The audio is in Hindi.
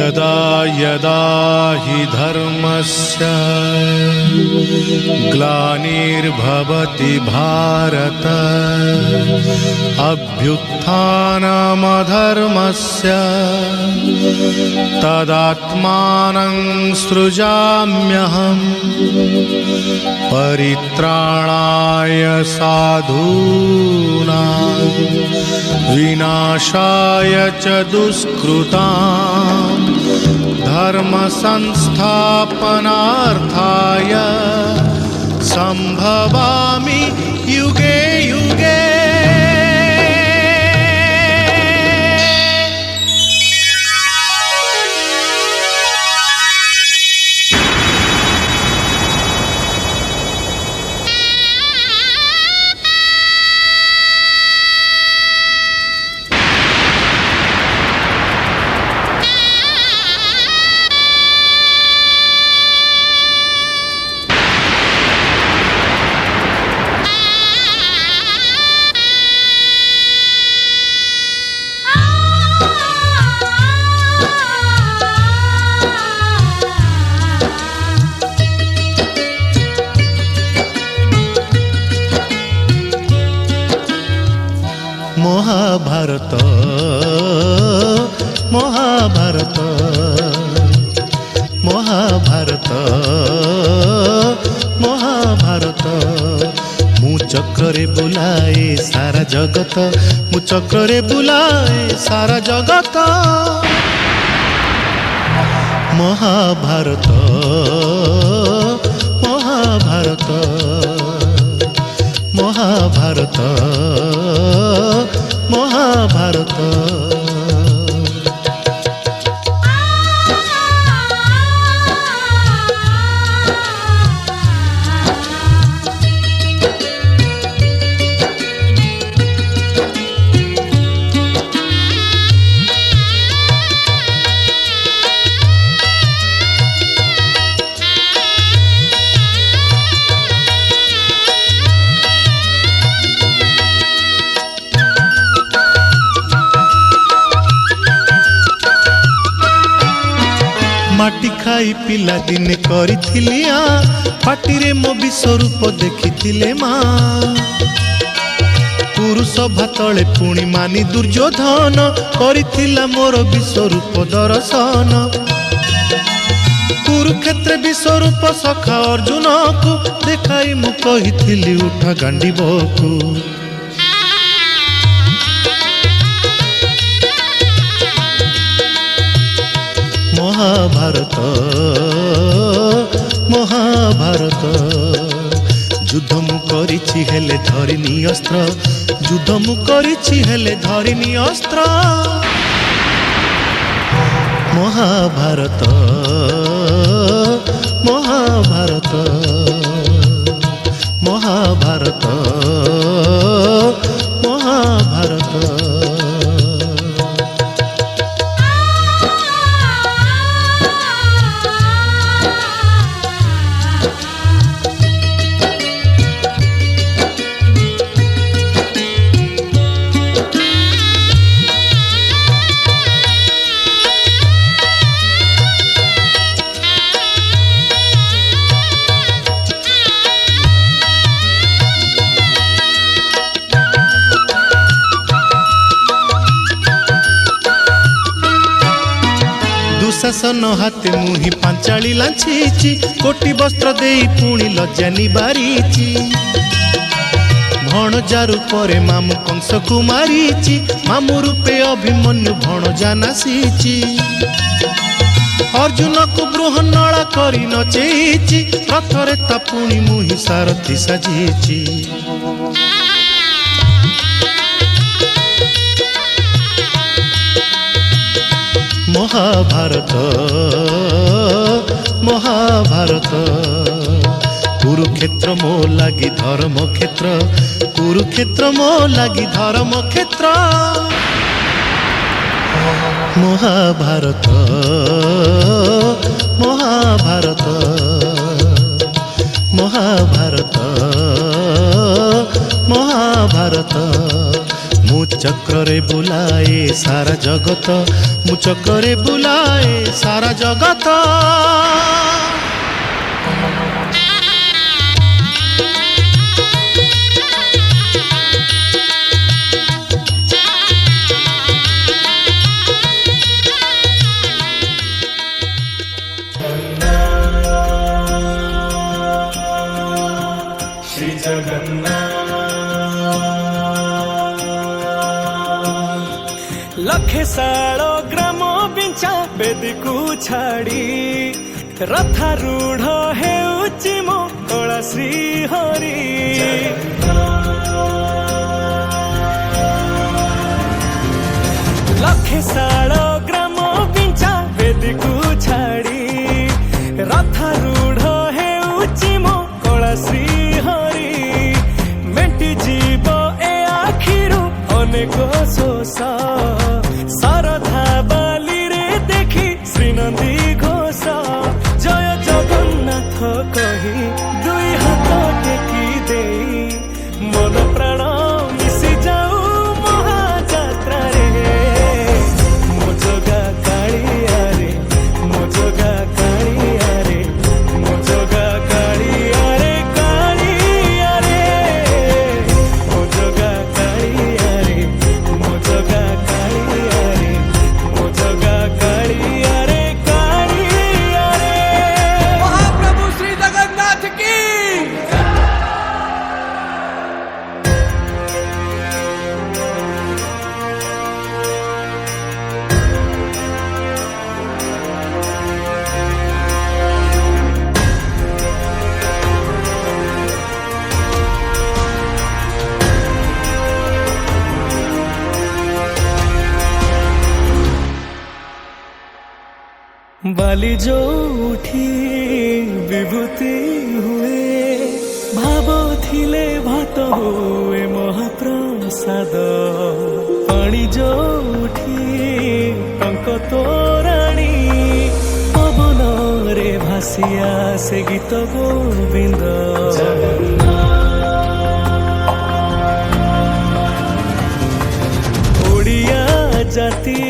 यदा यदा हि धर्मस्य ग्लानिर्भवति भारत अभ्युत्थानमधर्मस्य तदात्मानं सृजाम्यहम् परित्राणाय साधूनां विनाशाय च दुष्कृतां धर्म संस्थापनार्थाय संभवामि युगे युगे। महाभारत महाभारत महाभारत महाभारत मु चक्रे बुलाए सारा जगत मु चक्रे बुलाए सारा जगत महाभारत महाभारत महाभारत महाभारत। माटी खाई पिला दिने करिथिलिया पाटिरे मो विश्वरूप देखिथिले माँ पुरुष भातले पुणी मानी दुर्योधन करिथिला मोर विश्वरूप दर्शन कुरुक्षेत्र विश्वरूप सखा अर्जुन को देखाई मु कहिथिली उठा गांडीबकु महाभारत महाभारत युद्ध मु करिछि हेले धरिनी अस्त्र युद्ध मु करिछि हेले धरिनी अस्त्र महाभारत महाभारत महाभारत महाभारत। दुशासन हाथे मुही पांचाली लांछीची कोटी वस्त्र देई पुणी लज्जा निबारीची भणजा रूपरे मामु कंस को मारीची मामु रूपे अभिमन्यु भणजा नासीची अर्जुन को बृहन्नला करी नचेईची रथरे ता पुणी मुही सारथी साजीची महाभारत महाभारत कुरुक्षेत्र मो लागी धर्म क्षेत्र कुरुक्षेत्र मो लागी धर्म क्षेत्र महाभारत महाभारत महाभारत महाभारत मु ଚକ୍ରରେ ବୁଲାଏ ସାରା ଜଗତ, ମୁଁ ଚକ୍ରରେ ବୁଲାଏ ସାରା ଜଗତ। श्री जगन्नाथ। लखे साल ग्राम बिंचा बेदी को छाड़ी रथारूढ़ हेउची मो कला श्री हरि। लखे साल ग्राम बिंचा बेदी को छाड़ी रथारूढ़ हेउची मो कला श्री हरि। मेटी जीव ए आखिरु अनेक शोष सरधा बाली रे देखी श्रीनंदी घोष। जय जगन्नाथ कही दुई हाथ टेकी देई मन प्राण मिशि जाऊ महाजात्रा रे। मो जगा कालिया रे, मो जगा कालिया रे, मो जगा कालिया रे, कालिया रे। मो जगा कालिया रे, मो जगा कालिया रे, मो जगा कालिया रे, कालिया रे। महाप्रभु श्री जगन्नाथ की। बाली जो उठी विभूति हुए भाव थिले भात हुए महाप्रसाद। पानी जो उठी टंक तोराणी पवन रे भासिया से गीत गोविंद। ओडिया जाति